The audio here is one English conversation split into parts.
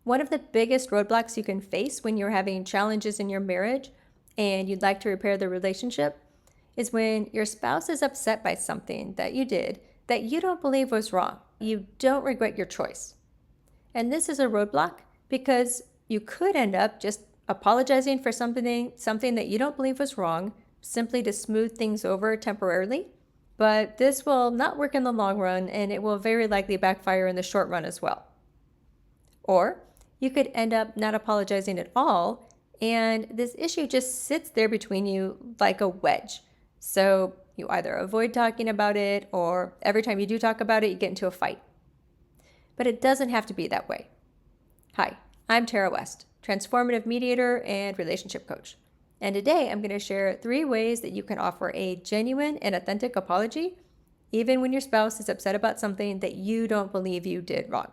One of the biggest roadblocks you can face when you're having challenges in your marriage and you'd like to repair the relationship is when your spouse is upset by something that you did that you don't believe was wrong. You don't regret your choice. And this is a roadblock because you could end up just apologizing for something that you don't believe was wrong, simply to smooth things over temporarily. But this will not work in the long run, and it will very likely backfire in the short run as well. Or you could end up not apologizing at all, and this issue just sits there between you like a wedge. So you either avoid talking about it, or every time you do talk about it, you get into a fight. But it doesn't have to be that way. Hi, I'm Tara West, transformative mediator and relationship coach. And today I'm going to share 3 ways that you can offer a genuine and authentic apology, even when your spouse is upset about something that you don't believe you did wrong.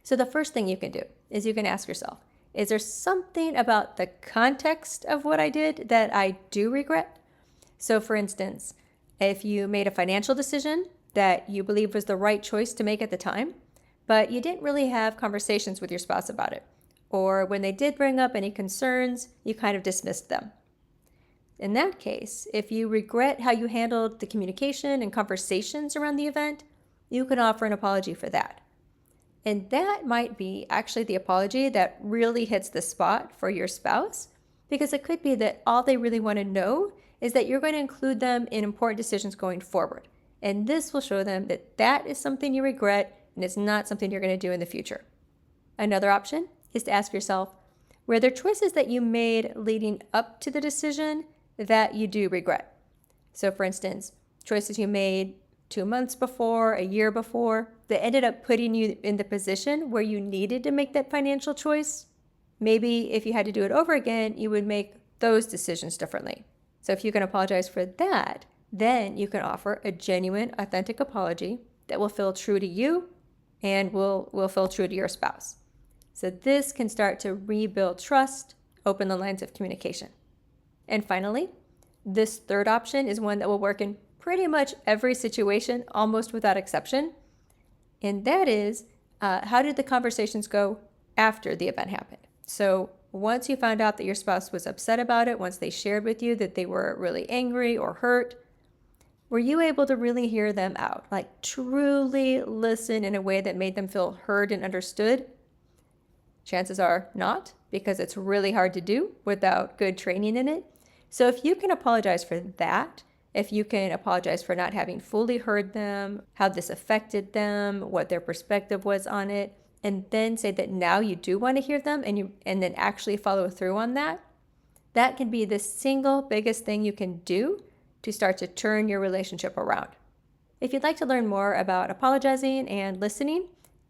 So the first thing you can do is you can ask yourself, is there something about the context of what I did that I do regret? So for instance, if you made a financial decision that you believe was the right choice to make at the time, but you didn't really have conversations with your spouse about it, or when they did bring up any concerns, you kind of dismissed them. In that case, if you regret how you handled the communication and conversations around the event, you can offer an apology for that. And that might be actually the apology that really hits the spot for your spouse, because it could be that all they really want to know is that you're going to include them in important decisions going forward. And this will show them that that is something you regret and it's not something you're going to do in the future. Another option is to ask yourself, were there choices that you made leading up to the decision that you do regret? So for instance, choices you made 2 months before, a year before, that ended up putting you in the position where you needed to make that financial choice. Maybe if you had to do it over again, you would make those decisions differently. So if you can apologize for that, then you can offer a genuine, authentic apology that will feel true to you and will feel true to your spouse. So this can start to rebuild trust, open the lines of communication. And finally, this third option is one that will work in pretty much every situation, almost without exception. And that is, how did the conversations go after the event happened? So once you found out that your spouse was upset about it, once they shared with you that they were really angry or hurt, were you able to really hear them out? Like truly listen in a way that made them feel heard and understood? Chances are not, because it's really hard to do without good training in it. So if you can apologize for that, if you can apologize for not having fully heard them, how this affected them, what their perspective was on it, and then say that now you do want to hear them and then actually follow through on that, that can be the single biggest thing you can do to start to turn your relationship around. If you'd like to learn more about apologizing and listening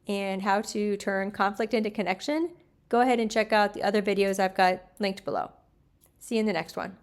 and how to turn conflict into connection, go ahead and check out the other videos I've got linked below. See you in the next one.